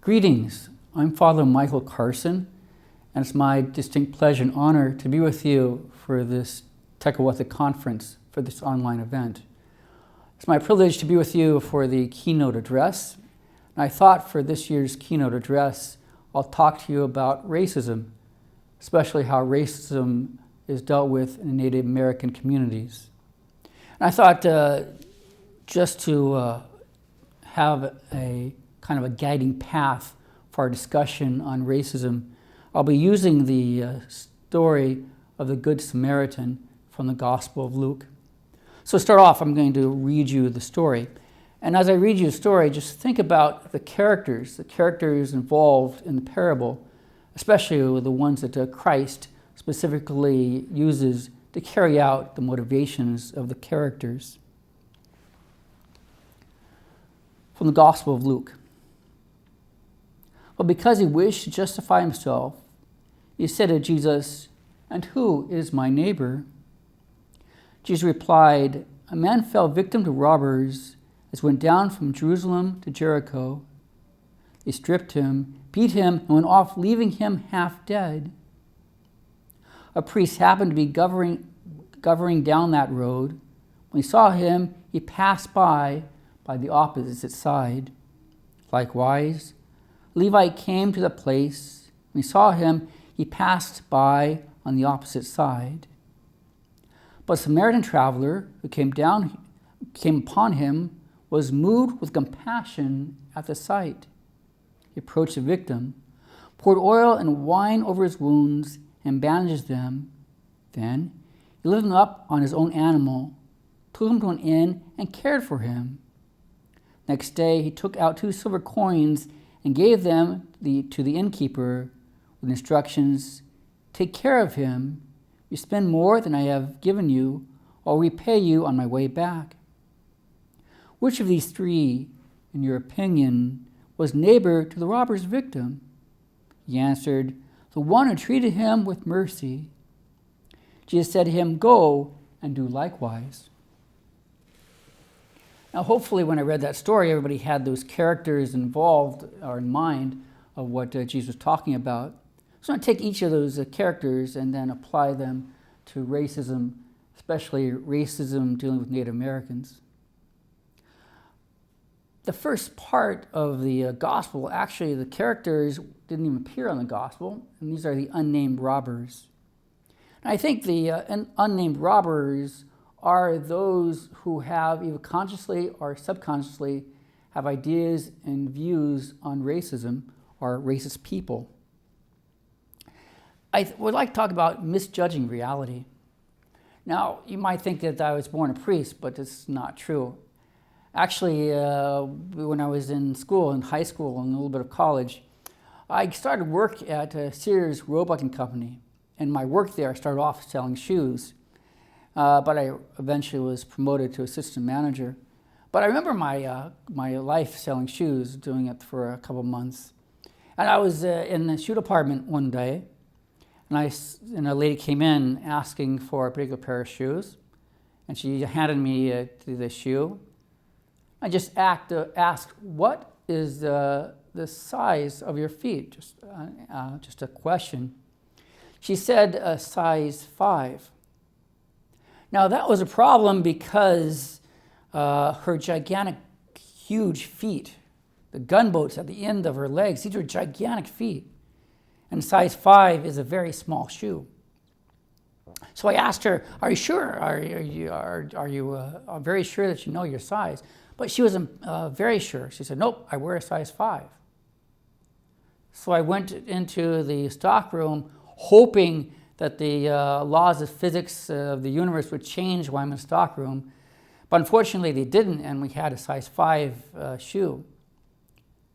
Greetings, I'm Father Michael Carson, and it's my distinct pleasure and honor to be with you for this Tekakwitha conference, for this online event. It's my privilege to be with you for the keynote address. And I thought for this year's keynote address, I'll talk to you about racism, especially how racism is dealt with in Native American communities. And I thought just to have a kind of a guiding path for our discussion on racism, I'll be using the story of the Good Samaritan from the Gospel of Luke. So to start off, I'm going to read you the story. And as I read you the story, just think about the characters involved in the parable, especially the ones that Christ specifically uses to carry out the motivations of the characters. From the Gospel of Luke. But because he wished to justify himself, he said to Jesus, "And who is my neighbor?" Jesus replied, "A man fell victim to robbers as went down from Jerusalem to Jericho. They stripped him, beat him, and went off, leaving him half dead. A priest happened to be governing down that road. When he saw him, he passed by the opposite side. Likewise, a Levite came to the place. When he saw him, he passed by on the opposite side. But a Samaritan traveler who came upon him was moved with compassion at the sight. He approached the victim, poured oil and wine over his wounds, and bandaged them. Then he lifted him up on his own animal, took him to an inn, and cared for him. Next day he took out 2 silver coins and gave them to the innkeeper with instructions, 'Take care of him. If you spend more than I have given you, I'll repay you on my way back.' Which of these 3, in your opinion, was neighbor to the robber's victim?" He answered, "The one who treated him with mercy." Jesus said to him, "Go and do likewise." Now, hopefully when I read that story, everybody had those characters involved or in mind of what Jesus was talking about. So I'm going to take each of those characters and then apply them to racism, especially racism dealing with Native Americans. The first part of the gospel, actually the characters didn't even appear on the gospel, and these are the unnamed robbers. And I think the unnamed robbers are those who have either consciously or subconsciously have ideas and views on racism or racist people. I would like to talk about misjudging reality. Now, you might think that I was born a priest, but it's not true. Actually, when I was in school, in high school and a little bit of college, I started work at Sears Roebuck & Company. And my work there, I started off selling shoes. But I eventually was promoted to assistant manager. But I remember my life selling shoes, doing it for a couple months. And I was in the shoe department one day, and a lady came in asking for a particular pair of shoes, and she handed me the shoe. I just asked, "What is the size of your feet?" Just a question. She said a size 5. Now, that was a problem because her gigantic, huge feet, the gunboats at the end of her legs, these were gigantic feet. And size 5 is a very small shoe. So I asked her, "Are you sure? Are you very sure that you know your size?" But she wasn't very sure. She said, "Nope, I wear a size 5. So I went into the stockroom hoping that the laws of physics of the universe would change while I'm in the stockroom. But unfortunately, they didn't, and we had a size 5 shoe.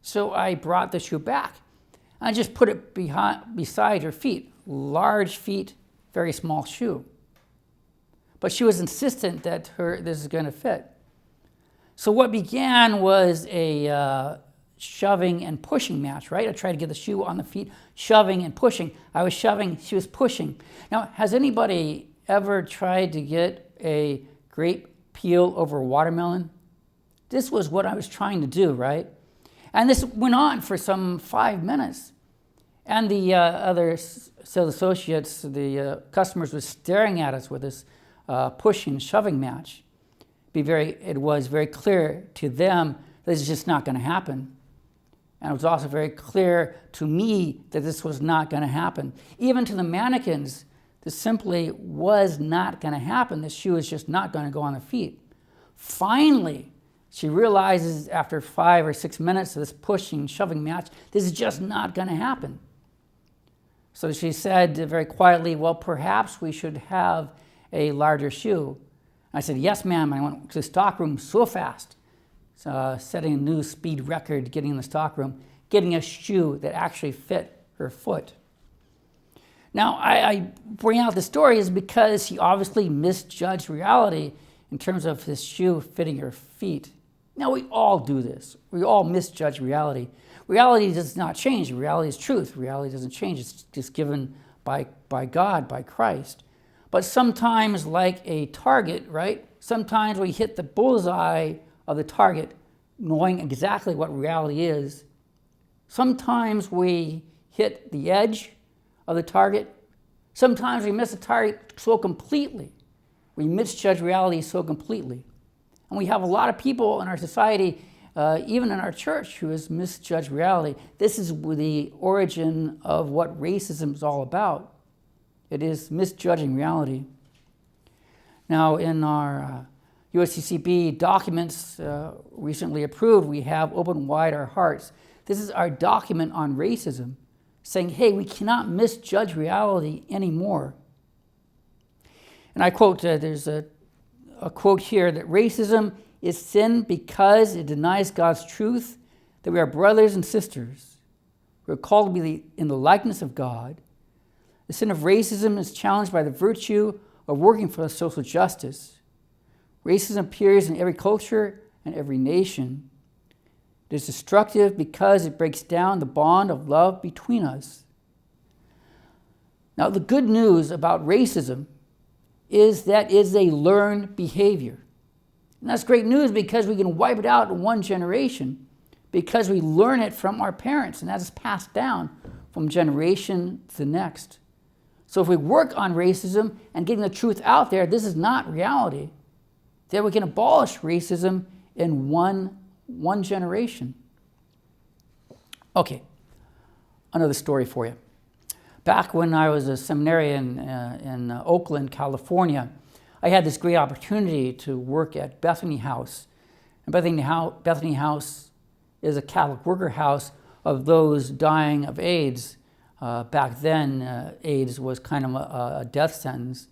So I brought the shoe back. I just put it beside her feet. Large feet, very small shoe. But she was insistent that this is going to fit. So what began was a shoving and pushing match, right? I tried to get the shoe on the feet, shoving and pushing. I was shoving, she was pushing. Now, has anybody ever tried to get a grape peel over a watermelon? This was what I was trying to do, right? And this went on for some 5 minutes. And the other sales associates, the customers, were staring at us with this pushing, shoving match. It was very clear to them that this is just not going to happen. And it was also very clear to me that this was not going to happen. Even to the mannequins, this simply was not going to happen. The shoe is just not going to go on the feet. Finally, she realizes after 5 or 6 minutes of this pushing, shoving match, this is just not going to happen. So she said very quietly, well, perhaps we should have a larger shoe. I said, yes, ma'am. I went to the stockroom so fast, setting a new speed record, getting in the stockroom, getting a shoe that actually fit her foot. Now, I bring out the story is because he obviously misjudged reality in terms of his shoe fitting her feet. Now, we all do this. We all misjudge reality. Reality does not change. Reality is truth. Reality doesn't change. It's just given by God, by Christ. But sometimes, like a target, right? Sometimes we hit the bullseye of the target, knowing exactly what reality is. Sometimes we hit the edge of the target. Sometimes we miss the target so completely. We misjudge reality so completely. And we have a lot of people in our society, even in our church, who has misjudged reality. This is the origin of what racism is all about. It is misjudging reality. Now, in our USCCB documents recently approved, we have Open Wide Our Hearts. This is our document on racism, saying, hey, we cannot misjudge reality anymore. And I quote, there's a quote here, that racism is sin because it denies God's truth, that we are brothers and sisters. We're called to be in the likeness of God. The sin of racism is challenged by the virtue of working for social justice. Racism appears in every culture and every nation. It is destructive because it breaks down the bond of love between us. Now, the good news about racism is that it is a learned behavior. And that's great news because we can wipe it out in one generation because we learn it from our parents, and that is passed down from generation to the next. So if we work on racism and getting the truth out there, this is not reality, then we can abolish racism in one generation. Okay, another story for you. Back when I was a seminarian in Oakland, California, I had this great opportunity to work at Bethany House. And Bethany House is a Catholic worker house of those dying of AIDS. Back then, AIDS was kind of a death sentence.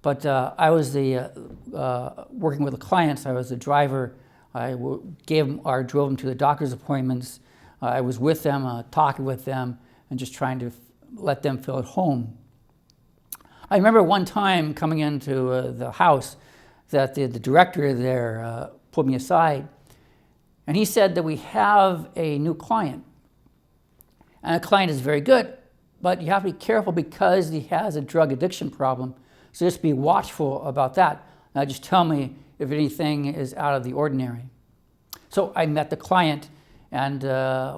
But I was working with the clients. I was the driver. I drove them to the doctor's appointments. I was with them, talking with them, and just trying to let them feel at home. I remember one time coming into the house that the director there pulled me aside, and he said that we have a new client. And the client is very good, but you have to be careful because he has a drug addiction problem. So just be watchful about that. Now just tell me if anything is out of the ordinary. So I met the client, and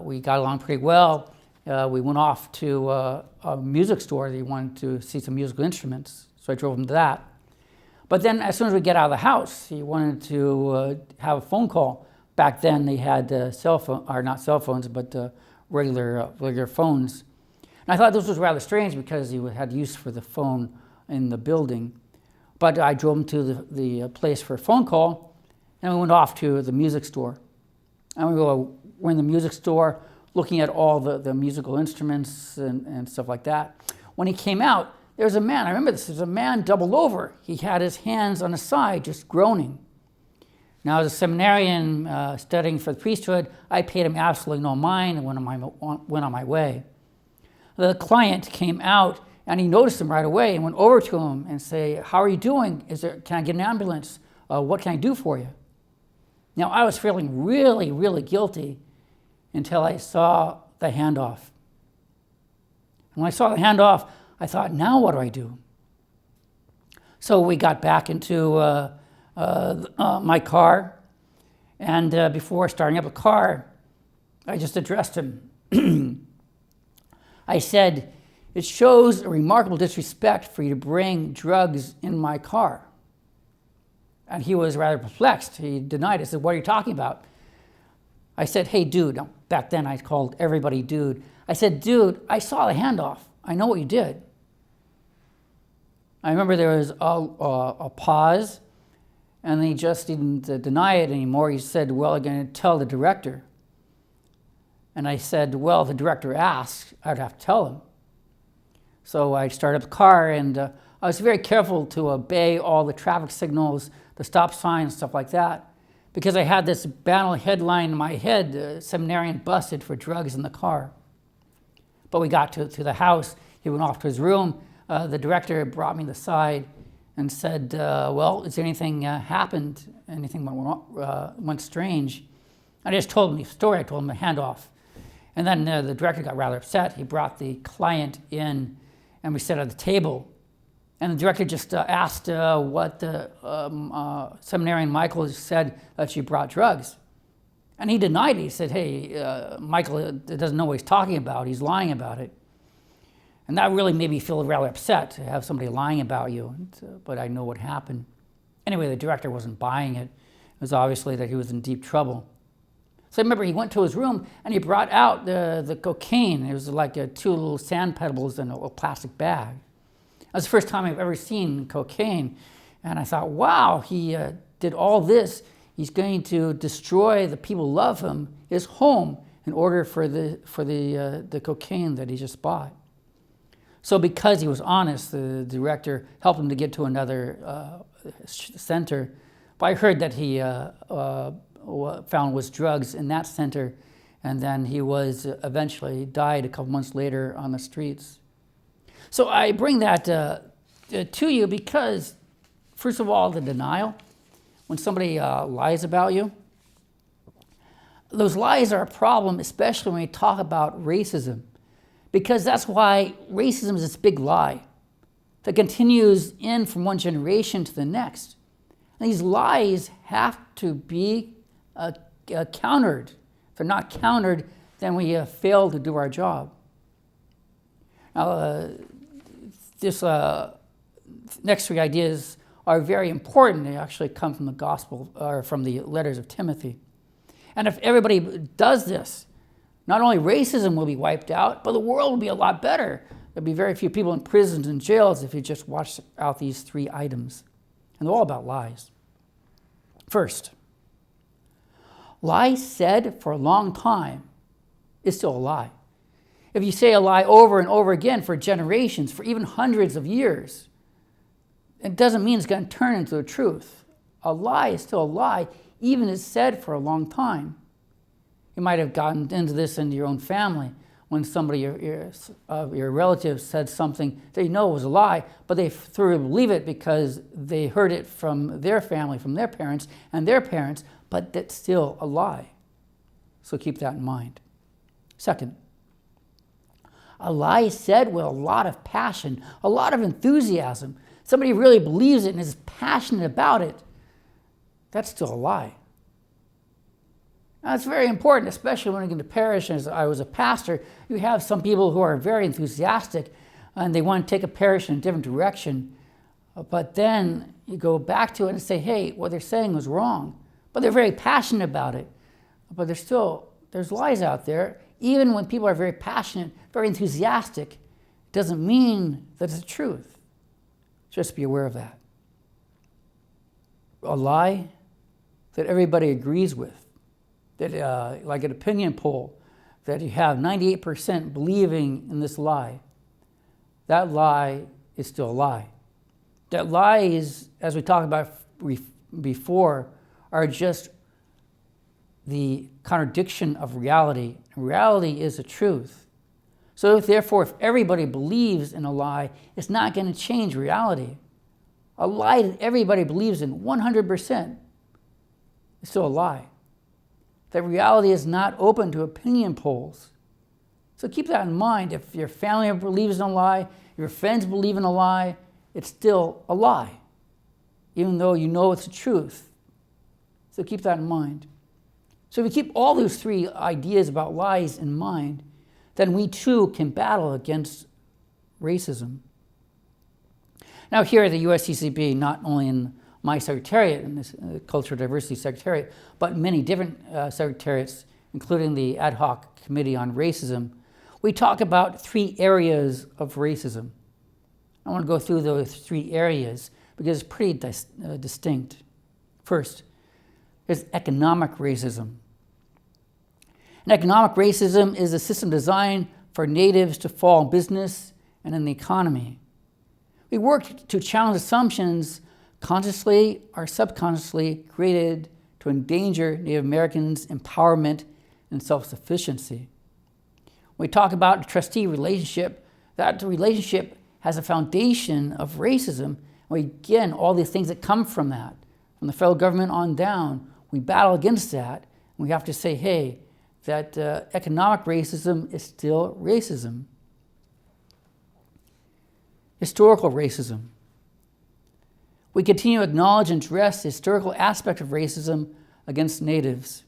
we got along pretty well. We went off to a music store. They wanted to see some musical instruments, so I drove him to that. But then as soon as we get out of the house, he wanted to have a phone call. Back then they had not cell phones, but regular phones. And I thought this was rather strange because he had use for the phone in the building. But I drove him to the place for a phone call, and we went off to the music store. And we're in the music store looking at all the musical instruments and stuff like that. When he came out, there was a man. I remember this. There was a man doubled over. He had his hands on his side, just groaning. Now, as a seminarian studying for the priesthood, I paid him absolutely no mind and went on my way. The client came out, and he noticed him right away and went over to him and say, "How are you doing? Can I get an ambulance? What can I do for you?" Now, I was feeling really, really guilty until I saw the handoff. And when I saw the handoff, I thought, now what do I do? So we got back into my car, and before starting up the car, I just addressed him. I said, "It shows a remarkable disrespect for you to bring drugs in my car." And he was rather perplexed. He denied it. I said, "What are you talking about?" I said, "Hey, dude." Back then I called everybody dude. I said, "Dude, I saw the handoff. I know what you did." I remember there was a pause, and he just didn't deny it anymore. He said, "Well, I'm going to tell the director." And I said, "Well, the director asked, I'd have to tell him." So I started up the car, and I was very careful to obey all the traffic signals, the stop signs, stuff like that, because I had this banner headline in my head, "Seminarian busted for drugs in the car." But we got to the house. He went off to his room. The director brought me to the side and said, "Well, has anything happened? Anything went strange?" I just told him the story. I told him the handoff. And then the director got rather upset. He brought the client in, and we sat at the table. And the director just asked what the seminarian Michael said that she brought drugs. And he denied it. He said, "Hey, Michael doesn't know what he's talking about. He's lying about it." And that really made me feel rather upset to have somebody lying about you, but I know what happened. Anyway, the director wasn't buying it. It was obviously that he was in deep trouble. So I remember he went to his room and he brought out the cocaine. It was like 2 little sand pebbles in a plastic bag. That was the first time I've ever seen cocaine. And I thought, wow, he did all this. He's going to destroy the people who love him, his home, in order for the cocaine that he just bought. So because he was honest, the director helped him to get to another center. But I heard that he found was drugs in that center, and then he was eventually died a couple months later on the streets. So I bring that to you because, first of all, the denial. When somebody lies about you, those lies are a problem, especially when we talk about racism, because that's why racism is this big lie that continues in from one generation to the next. And these lies have to be countered. If they're not countered, then we fail to do our job. Now, this next 3 ideas are very important. They actually come from the gospel, or from the letters of Timothy. And if everybody does this, not only racism will be wiped out, but the world will be a lot better. There'll be very few people in prisons and jails if you just watch out these 3 items. And they're all about lies. First, lie said for a long time is still a lie. If you say a lie over and over again for generations, for even hundreds of years, it doesn't mean it's going to turn into the truth. A lie is still a lie, even if it's said for a long time. You might have gotten into this in your own family when somebody, your relative, said something that you know was a lie, but they thoroughly believe it because they heard it from their family, from their parents and their parents, but that's still a lie. So keep that in mind. Second, a lie said with a lot of passion, a lot of enthusiasm. Somebody really believes it and is passionate about it. That's still a lie. That's very important, especially when you get to parish. As I was a pastor, you have some people who are very enthusiastic and they want to take a parish in a different direction. But then you go back to it and say, hey, what they're saying was wrong. But they're very passionate about it. But there's lies out there. Even when people are very passionate, very enthusiastic, it doesn't mean that it's the truth. Just be aware of that. A lie that everybody agrees with. That, like an opinion poll, that you have 98% believing in this lie. That lie is still a lie. That lies, as we talked about before, are just the contradiction of reality. Reality is the truth. So therefore, if everybody believes in a lie, it's not going to change reality. A lie that everybody believes in 100% is still a lie. That reality is not open to opinion polls. So keep that in mind. If your family believes in a lie, your friends believe in a lie, it's still a lie, even though you know it's the truth. So keep that in mind. So if we keep all those three ideas about lies in mind, then we too can battle against racism. Now here at the USCCB, not only in my secretariat, in this Cultural Diversity Secretariat, but many different secretariats, including the Ad Hoc Committee on Racism, we talk about three areas of racism. I want to go through those three areas because it's pretty distinct. First, there's economic racism. And economic racism is a system designed for natives to fall in business and in the economy. We work to challenge assumptions consciously or subconsciously created to endanger Native Americans' empowerment and self-sufficiency. When we talk about the trustee relationship, that relationship has a foundation of racism. Again, all these things that come from that, from the federal government on down, we battle against that. We have to say, hey, that economic racism is still racism. Historical racism. We continue to acknowledge and address the historical aspect of racism against natives.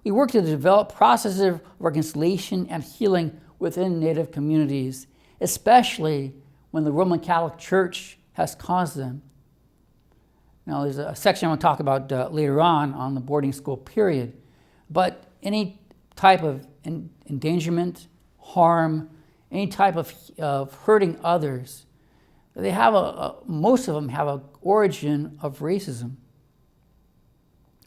We work to develop processes of reconciliation and healing within Native communities, especially when the Roman Catholic Church has caused them. Now, there's a section I want to talk about later on the boarding school period, but any type of endangerment, harm, any type of hurting others, they have most of them have an origin of racism.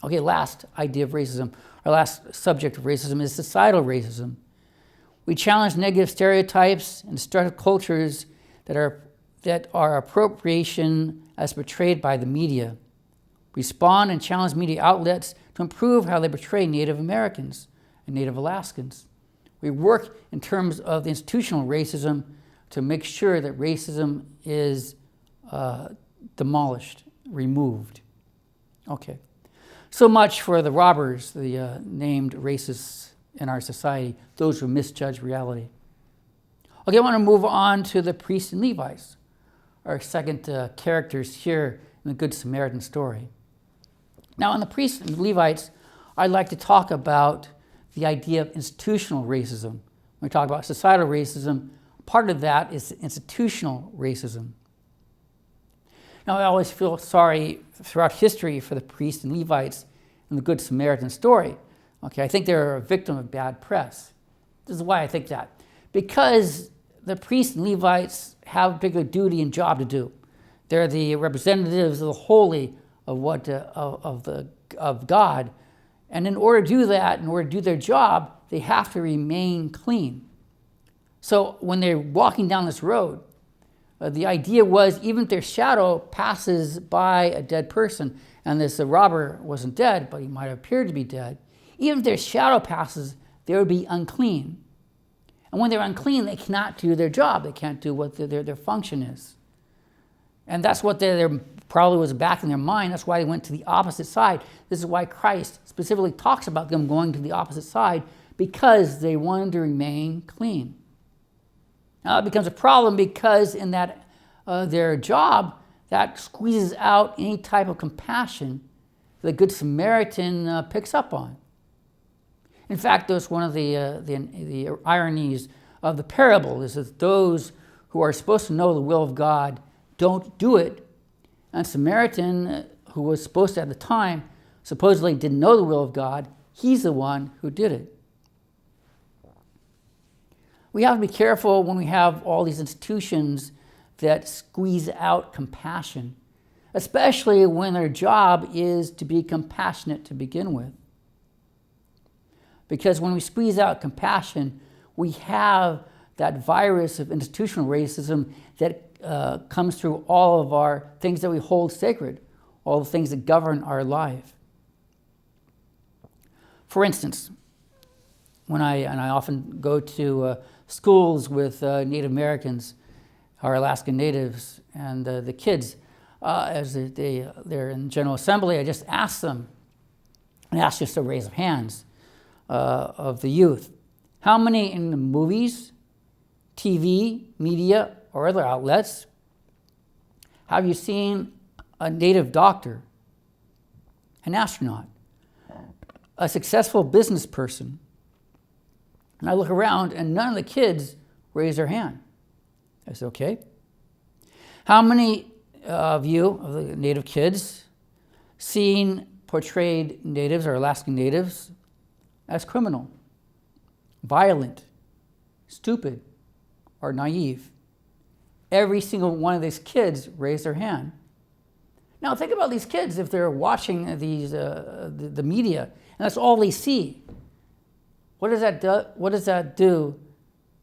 Okay, last idea of racism, our last subject of racism is societal racism. We challenge negative stereotypes and destructive cultures that are appropriation as portrayed by the media. Respond and challenge media outlets to improve how they portray Native Americans and Native Alaskans. We work in terms of the institutional racism to make sure that racism is demolished, removed. Okay, so much for the robbers, the named racists in our society, those who misjudge reality. Okay, I want to move on to the priests and Levites, our second characters here in the Good Samaritan story. Now, in the priests and Levites, I'd like to talk about the idea of institutional racism. When we talk about societal racism, part of that is institutional racism. Now, I always feel sorry throughout history for the priests and Levites in the Good Samaritan story. Okay, I think they're a victim of bad press. This is why I think that. Because the priests and Levites have a particular duty and job to do. They're the representatives of the holy of God. And in order to do that, in order to do their job, they have to remain clean. So when they're walking down this road, the idea was even if their shadow passes by a dead person, and this robber wasn't dead, but he might have appeared to be dead, even if their shadow passes, they would be unclean. And when they're unclean, they cannot do their job. They can't do what their function is. And that's what there probably was back in their mind. That's why they went to the opposite side. This is why Christ specifically talks about them going to the opposite side, because they wanted to remain clean. Now it becomes a problem because in that their job, that squeezes out any type of compassion the Good Samaritan picks up on. In fact, that's one of the ironies of the parable, is that those who are supposed to know the will of God don't do it. And Samaritan, who was supposed to at the time, supposedly didn't know the will of God, he's the one who did it. We have to be careful when we have all these institutions that squeeze out compassion, especially when their job is to be compassionate to begin with. Because when we squeeze out compassion, we have that virus of institutional racism that comes through all of our things that we hold sacred, all the things that govern our life. For instance, when I often go to schools with Native Americans, our Alaskan Natives, and the kids, as they're in General Assembly, I just ask them, and ask just a raise of hands of the youth, how many in the movies, TV, media, or other outlets have you seen a Native doctor, an astronaut, a successful business person, and I look around and none of the kids raise their hand. I said, okay. How many of you, of the Native kids, seen portrayed Natives or Alaskan Natives as criminal, violent, stupid, or naive? Every single one of these kids raised their hand. Now think about these kids if they're watching these the media and that's all they see. What does that do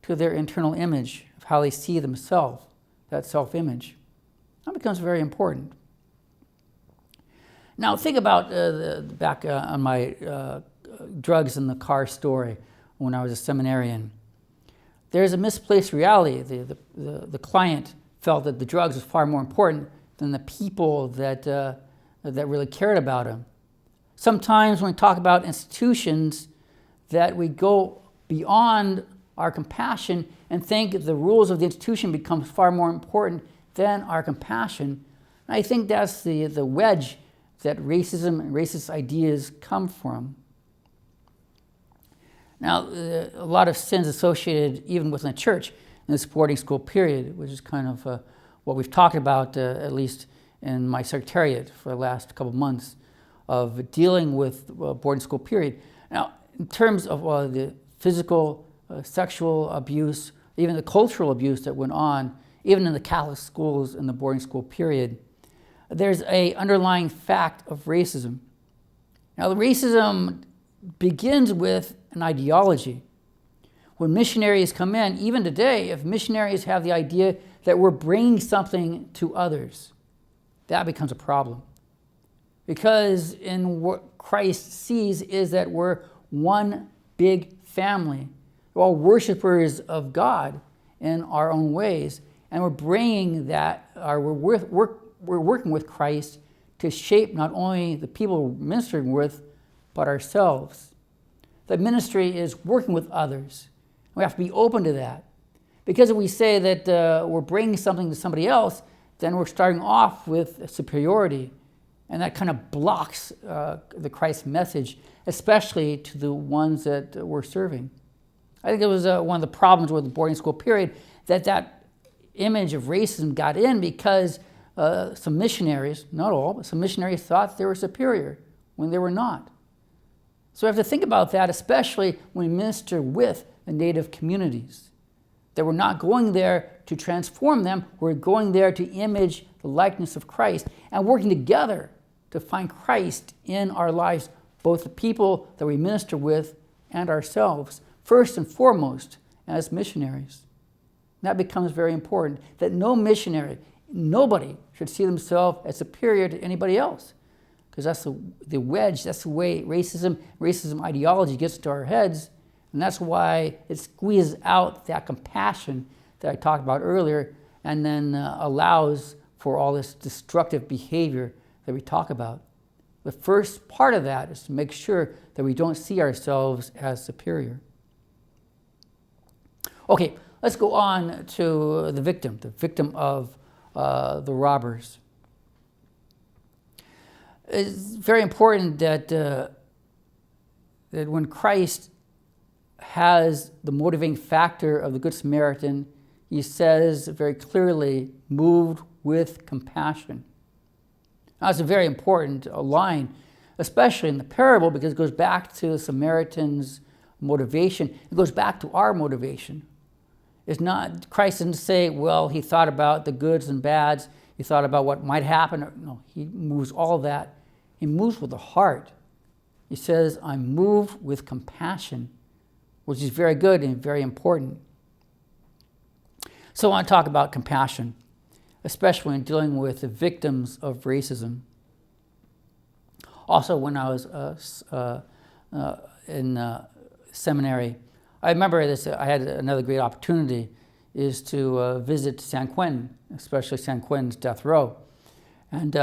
to their internal image of how they see themselves, that self-image? That becomes very important. Now think about back on my drugs in the car story when I was a seminarian. There's a misplaced reality. The client felt that the drugs was far more important than the people that really cared about him. Sometimes when we talk about institutions, that we go beyond our compassion and think the rules of the institution become far more important than our compassion. And I think that's the wedge that racism and racist ideas come from. Now, a lot of sins associated even within the church in this boarding school period, which is kind of what we've talked about, at least in my secretariat for the last couple of months, of dealing with boarding school period. Now, in terms of the physical, sexual abuse, even the cultural abuse that went on, even in the Catholic schools in the boarding school period, there's an underlying fact of racism. Now, the racism begins with an ideology. When missionaries come in, even today, if missionaries have the idea that we're bringing something to others, that becomes a problem. Because in what Christ sees is that we're one big family. We're all worshipers of God in our own ways, and we're bringing that, we're working with Christ to shape not only the people we're ministering with, but ourselves. The ministry is working with others. We have to be open to that. Because if we say that we're bringing something to somebody else, then we're starting off with superiority. And that kind of blocks the Christ message, especially to the ones that we're serving. I think it was one of the problems with the boarding school period, that image of racism got in because some missionaries, not all, but some missionaries thought they were superior when they were not. So we have to think about that, especially when we minister with the Native communities. That we're not going there to transform them, we're going there to image the likeness of Christ and working together to find Christ in our lives, both the people that we minister with and ourselves, first and foremost as missionaries. And that becomes very important, that no missionary, nobody should see themselves as superior to anybody else. Because that's the wedge, that's the way racism ideology gets to our heads, and that's why it squeezes out that compassion that I talked about earlier, and then allows for all this destructive behavior that we talk about. The first part of that is to make sure that we don't see ourselves as superior. Okay, let's go on to the victim of the robbers. It's very important that when Christ has the motivating factor of the Good Samaritan, he says very clearly, moved with compassion. That's a very important line, especially in the parable, because it goes back to the Samaritan's motivation. It goes back to our motivation. It's not, Christ didn't say, well, he thought about the goods and bads, he thought about what might happen. No, he moves all that. He moves with the heart. He says, I'm moved with compassion, which is very good and very important. So I want to talk about compassion, especially when dealing with the victims of racism. Also, when I was in seminary, I remember this. I had another great opportunity, is to visit San Quentin, especially San Quentin's death row. And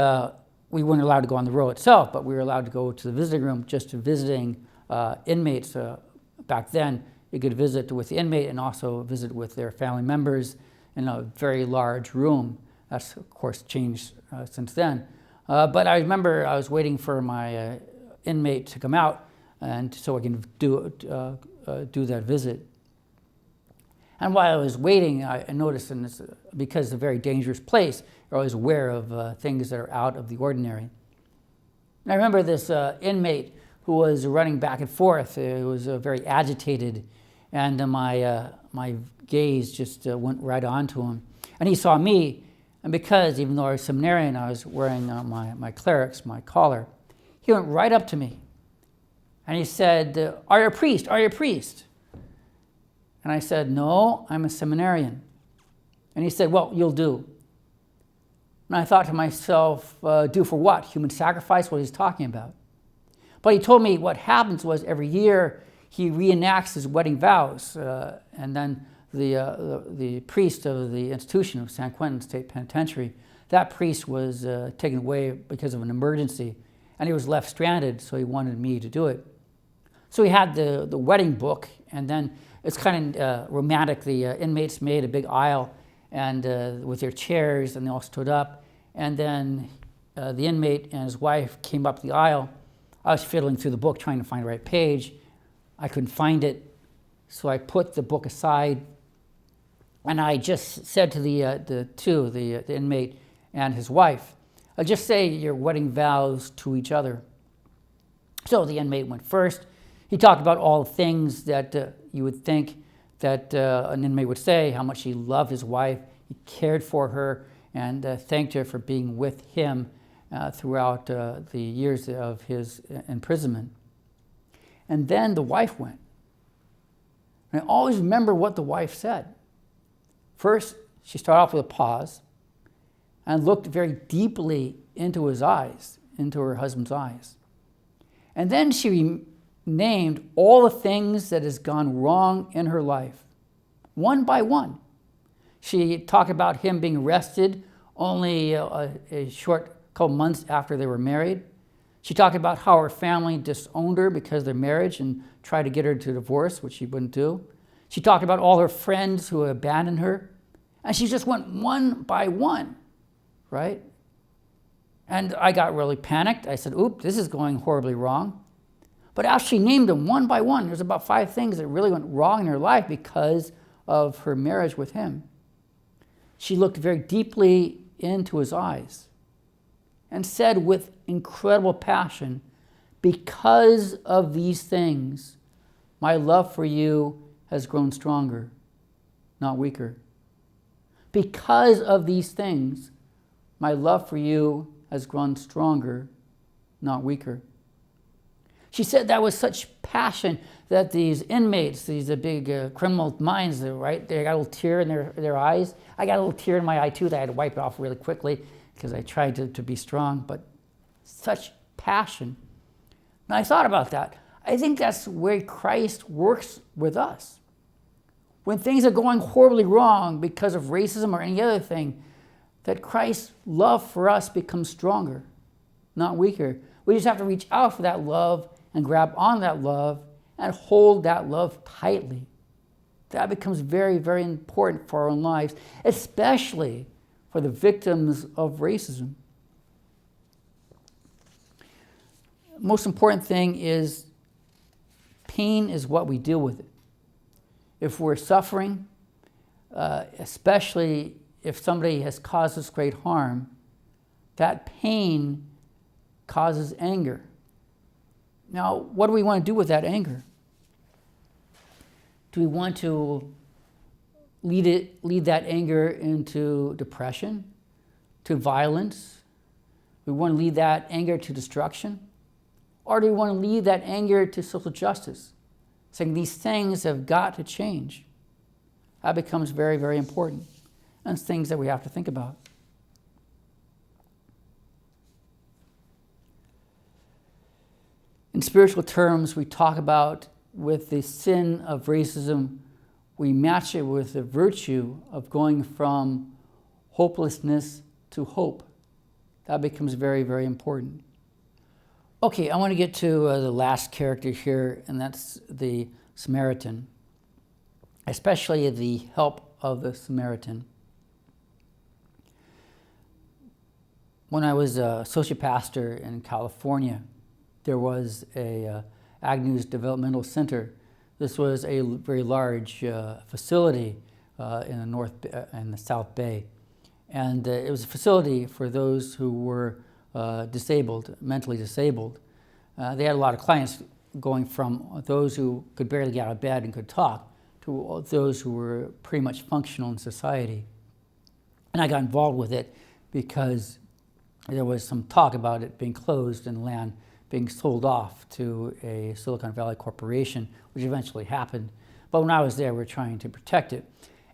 we weren't allowed to go on the row itself, but we were allowed to go to the visiting room just to visiting inmates. Back then, you could visit with the inmate and also visit with their family members in a very large room. That's, of course, changed since then. But I remember I was waiting for my inmate to come out and so I can do that visit. And while I was waiting, I noticed, and it's, because it's a very dangerous place, you're always aware of things that are out of the ordinary. And I remember this inmate who was running back and forth. It was very agitated, and my gaze just went right onto him. And he saw me, and because, even though I was seminarian, I was wearing my clerics, my collar, he went right up to me. And he said, "Are you a priest? Are you a priest?" And I said, "No, I'm a seminarian." And he said, "Well, you'll do." And I thought to myself, do for what? Human sacrifice? What he's talking about. But he told me what happens was every year he reenacts his wedding vows, and then the priest of the institution of San Quentin State Penitentiary, that priest was taken away because of an emergency, and he was left stranded, so he wanted me to do it. So he had the wedding book, and then it's kind of romantic. The inmates made a big aisle and with their chairs, and they all stood up. And then the inmate and his wife came up the aisle. I was fiddling through the book trying to find the right page. I couldn't find it, so I put the book aside, and I just said to the inmate and his wife, just say your wedding vows to each other. So the inmate went first. He talked about all the things that you would think that an inmate would say, how much he loved his wife, he cared for her, and thanked her for being with him throughout the years of his imprisonment. And then the wife went. And I always remember what the wife said. First, she started off with a pause and looked very deeply into his eyes, into her husband's eyes. And then she named all the things that has gone wrong in her life, one by one. She talked about him being arrested only a short couple months after they were married. She talked about how her family disowned her because of their marriage and tried to get her to divorce, which she wouldn't do. She talked about all her friends who abandoned her. And she just went one by one, right? And I got really panicked. I said, "Oop, this is going horribly wrong." But as she named them one by one, there's about 5 things that really went wrong in her life because of her marriage with him. She looked very deeply into his eyes and said with incredible passion, "Because of these things, my love for you has grown stronger, not weaker. Because of these things, my love for you has grown stronger, not weaker." She said that with such passion that these inmates, these big criminal minds, right, they got a little tear in their eyes. I got a little tear in my eye too that I had to wipe it off really quickly because I tried to be strong, but such passion. And I thought about that. I think that's where Christ works with us. When things are going horribly wrong because of racism or any other thing, that Christ's love for us becomes stronger, not weaker. We just have to reach out for that love and grab on that love and hold that love tightly. That becomes very, very important for our own lives, especially for the victims of racism. Most important thing is pain is what we deal with it. If we're suffering, especially if somebody has caused us great harm, that pain causes anger. Now, what do we want to do with that anger? Do we want to lead that anger into depression, to violence? Do we want to lead that anger to destruction? Or do we want to lead that anger to social justice, saying these things have got to change? That becomes very, very important. And it's things that we have to think about. In spiritual terms, we talk about with the sin of racism, we match it with the virtue of going from hopelessness to hope. That becomes very, very important. Okay, I want to get to the last character here, and that's the Samaritan, especially the help of the Samaritan. When I was an associate pastor in California, there was a Agnews Developmental Center. This was a very large facility in the South Bay. And it was a facility for those who were disabled, mentally disabled. They had a lot of clients going from those who could barely get out of bed and could talk to those who were pretty much functional in society. And I got involved with it because there was some talk about it being closed and land being sold off to a Silicon Valley corporation, which eventually happened. But when I was there, we were trying to protect it.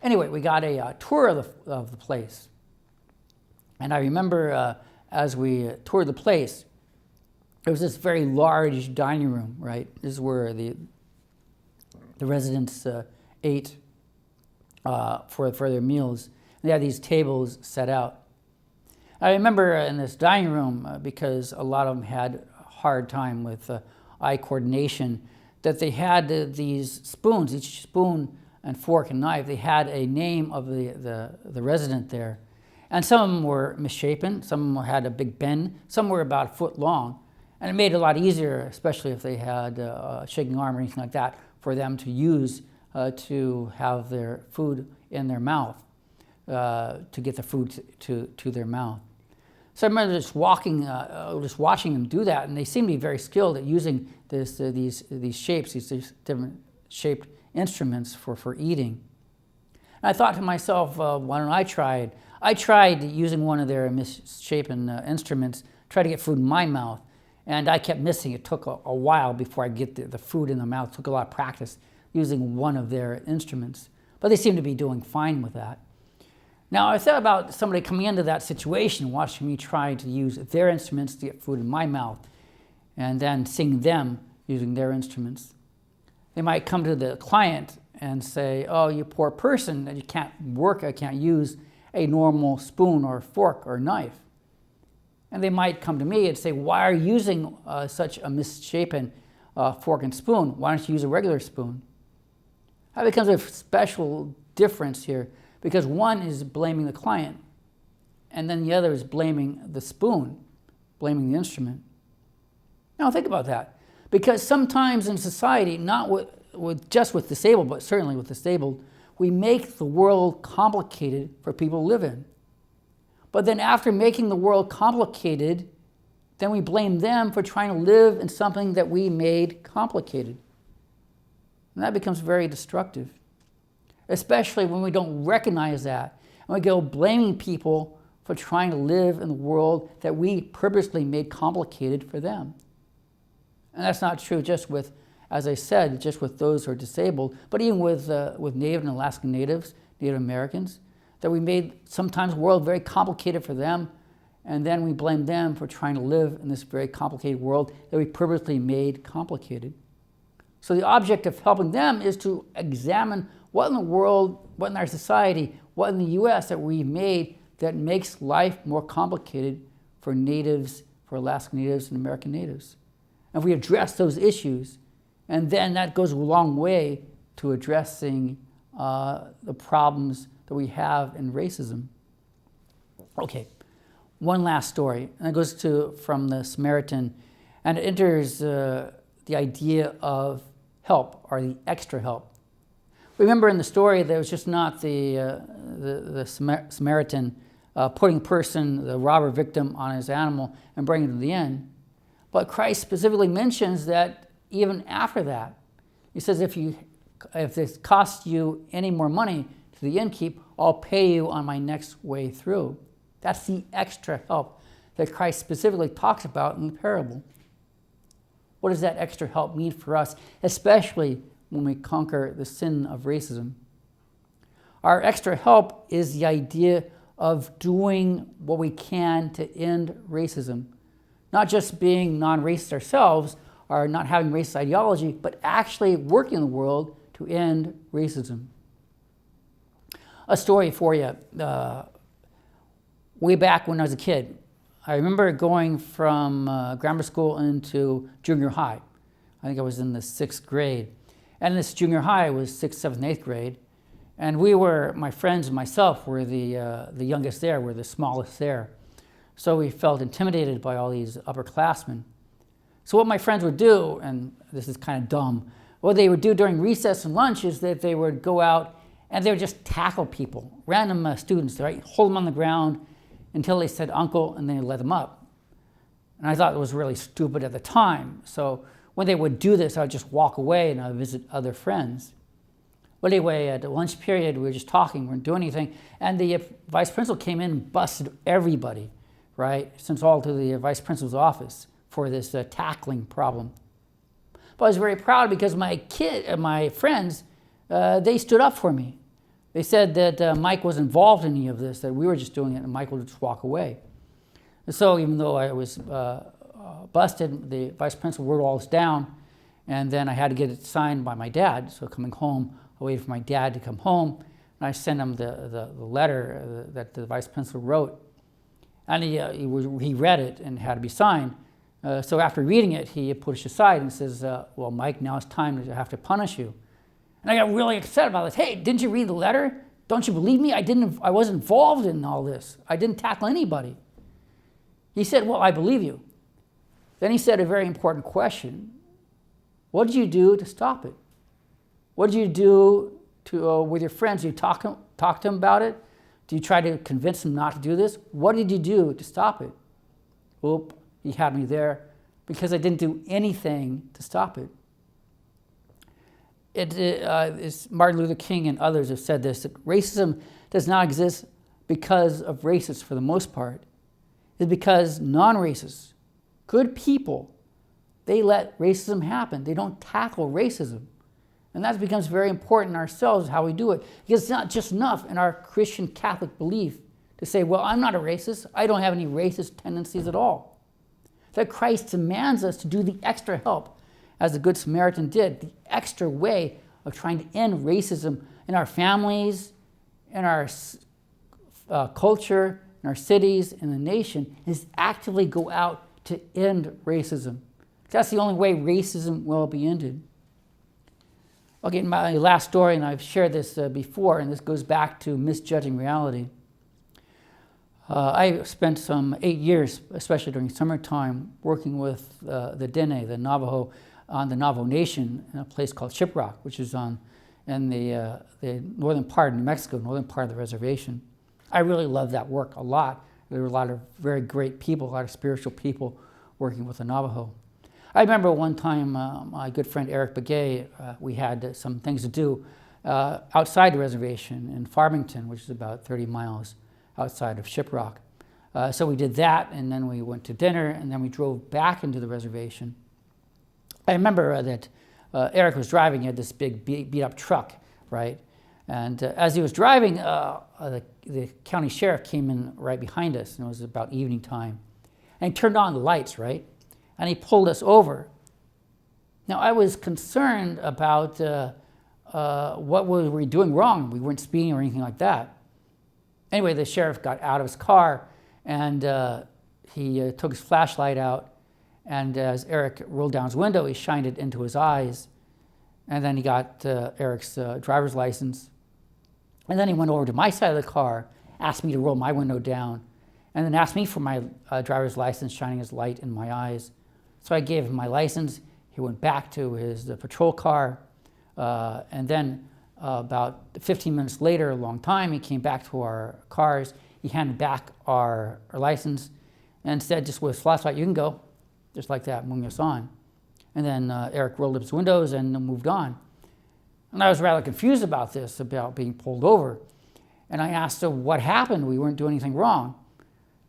Anyway, we got a tour of the place. And I remember as we toured the place, there was this very large dining room, right? This is where the residents ate for their meals. They had these tables set out. I remember in this dining room, because a lot of them had a hard time with eye coordination, that they had these spoons, each spoon and fork and knife, they had a name of the resident there. And some of them were misshapen, some of them had a big bend, some were about a foot long. And it made it a lot easier, especially if they had a shaking arm or anything like that, for them to use to have their food in their mouth, to get the food to their mouth. So I remember just watching them do that, and they seemed to be very skilled at using these shapes, these different shaped instruments for eating. And I thought to myself, why don't I try it? I tried using one of their misshapen instruments, try to get food in my mouth, and I kept missing. It took a while before I get the food in the mouth. It took a lot of practice using one of their instruments, but they seemed to be doing fine with that. Now, I thought about somebody coming into that situation, watching me try to use their instruments to get food in my mouth, and then seeing them using their instruments. They might come to the client and say, oh, you poor person, that you can't work, I can't use a normal spoon or fork or knife. And they might come to me and say, why are you using such a misshapen fork and spoon? Why don't you use a regular spoon? That becomes a special difference here, because one is blaming the client, and then the other is blaming the spoon, blaming the instrument. Now think about that, because sometimes in society, not just with disabled, but certainly with disabled, we make the world complicated for people to live in. But then after making the world complicated, then we blame them for trying to live in something that we made complicated. And that becomes very destructive, especially when we don't recognize that. And we go blaming people for trying to live in the world that we purposely made complicated for them. And that's not true just with, as I said, just with those who are disabled, but even with Native and Alaskan Natives, Native Americans, that we made sometimes the world very complicated for them, and then we blame them for trying to live in this very complicated world that we purposely made complicated. So the object of helping them is to examine what in the world, what in our society, what in the U.S. that we made that makes life more complicated for Natives, for Alaskan Natives and American Natives. And if we address those issues, and then that goes a long way to addressing the problems that we have in racism. Okay, one last story, and it goes from the Samaritan, and it enters the idea of help, or the extra help. Remember in the story, there was just not the Samaritan putting the robber victim on his animal and bringing it to the inn. But Christ specifically mentions that even after that, he says, if this costs you any more money to the innkeep, I'll pay you on my next way through. That's the extra help that Christ specifically talks about in the parable. What does that extra help mean for us, especially when we conquer the sin of racism? Our extra help is the idea of doing what we can to end racism. Not just being non-racist ourselves, or not having racist ideology, but actually working in the world to end racism. A story for you. Way back when I was a kid, I remember going from grammar school into junior high. I think I was in the 6th grade. And this junior high was 6th, 7th, and 8th grade. And my friends and myself were the youngest there, were the smallest there. So we felt intimidated by all these upperclassmen. So what my friends would do, and this is kind of dumb, what they would do during recess and lunch is that they would go out and they would just tackle people, random students, right? Hold them on the ground until they said uncle, and then they let them up. And I thought it was really stupid at the time. So when they would do this, I would just walk away and I would visit other friends. But anyway, at the lunch period, we were just talking, we weren't doing anything, and the vice principal came in and busted everybody, right? Sent us all to the vice principal's office for this tackling problem. But I was very proud because my friends, they stood up for me. They said that Mike was involved in any of this, that we were just doing it, and Mike would just walk away. And so even though I was busted, the vice principal wrote all this down, and then I had to get it signed by my dad. So coming home, I waited for my dad to come home, and I sent him the letter that the vice principal wrote. And he read it and had to be signed. So after reading it, he pushed aside and says, well, Mike, now it's time to have to punish you. And I got really upset about this. Hey, didn't you read the letter? Don't you believe me? I wasn't involved in all this. I didn't tackle anybody. He said, well, I believe you. Then he said a very important question. What did you do to stop it? What did you do with your friends? Did you talk to them about it? Do you try to convince them not to do this? What did you do to stop it? Oop, he had me there because I didn't do anything to stop it. Martin Luther King and others have said this, that racism does not exist because of racists for the most part. It's because non-racists, good people, they let racism happen. They don't tackle racism. And that becomes very important in ourselves, how we do it. Because it's not just enough in our Christian Catholic belief to say, well, I'm not a racist. I don't have any racist tendencies at all. That Christ demands us to do the extra help, as the Good Samaritan did, the extra way of trying to end racism in our families, in our culture, in our cities, in the nation, is actively go out to end racism. That's the only way racism will be ended. Okay, my last story, and I've shared this before, and this goes back to misjudging reality. I spent some 8 years, especially during summertime, working with the Dene, the Navajo, on the Navajo Nation in a place called Shiprock, which is in the northern part of New Mexico, northern part of the reservation. I really loved that work a lot. There were a lot of very great people, a lot of spiritual people working with the Navajo. I remember one time my good friend Eric Begay, we had some things to do outside the reservation in Farmington, which is about 30 miles outside of Shiprock. So we did that, and then we went to dinner, and then we drove back into the reservation. I remember that Eric was driving. He had this big beat-up truck, right? And as he was driving, the county sheriff came in right behind us, and it was about evening time. And he turned on the lights, right? And he pulled us over. Now, I was concerned about what were we doing wrong. We weren't speeding or anything like that. Anyway, the sheriff got out of his car, and he took his flashlight out, and as Eric rolled down his window, he shined it into his eyes, and then he got Eric's driver's license. And then he went over to my side of the car, asked me to roll my window down, and then asked me for my driver's license, shining his light in my eyes. So I gave him my license. He went back to his patrol car, and then about 15 minutes later, a long time, he came back to our cars. He handed back our license and said, just with his flashlight, you can go, just like that, moving us on. And then Eric rolled up his windows and moved on. And I was rather confused about this, about being pulled over. And I asked him what happened. We weren't doing anything wrong.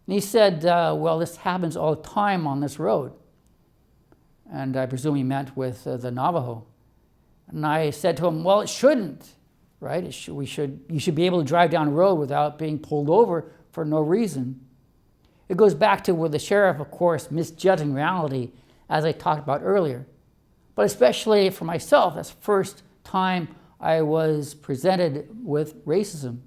And he said, well, this happens all the time on this road. And I presume he meant with the Navajo. And I said to him, well, it shouldn't, right? You should be able to drive down the road without being pulled over for no reason. It goes back to where the sheriff, of course, misjudging reality, as I talked about earlier. But especially for myself, that's the first time I was presented with racism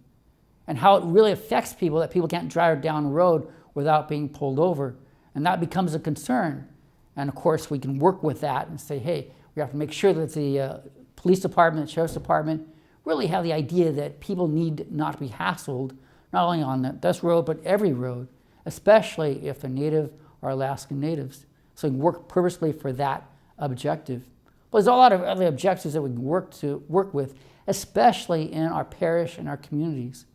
and how it really affects people, that people can't drive down the road without being pulled over. And that becomes a concern. And of course, we can work with that and say, hey, we have to make sure that the police department, the sheriff's department, really have the idea that people need not to be hassled, not only on this road, but every road, especially if they're Native or Alaskan Natives, So we can work purposely for that objective. But there's a lot of other objectives that we can work with, especially in our parish and our communities.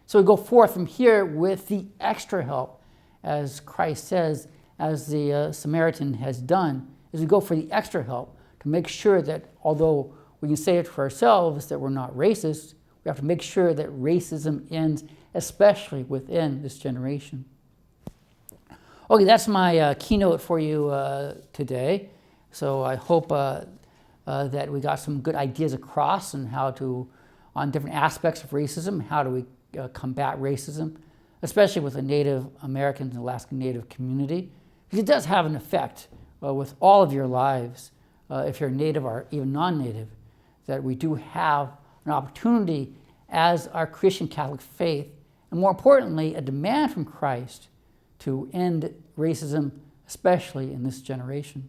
So we go forth from here with the extra help, as Christ says, as the Samaritan has done, is we go for the extra help to make sure that although we can say it for ourselves that we're not racist, we have to make sure that racism ends, especially within this generation. Okay, that's my keynote for you today. So I hope that we got some good ideas across on different aspects of racism. How do we combat racism, especially with the Native American and Alaskan Native community? Because it does have an effect with all of your lives, if you're Native or even non-Native, that we do have an opportunity as our Christian Catholic faith, and more importantly, a demand from Christ to end racism, especially in this generation.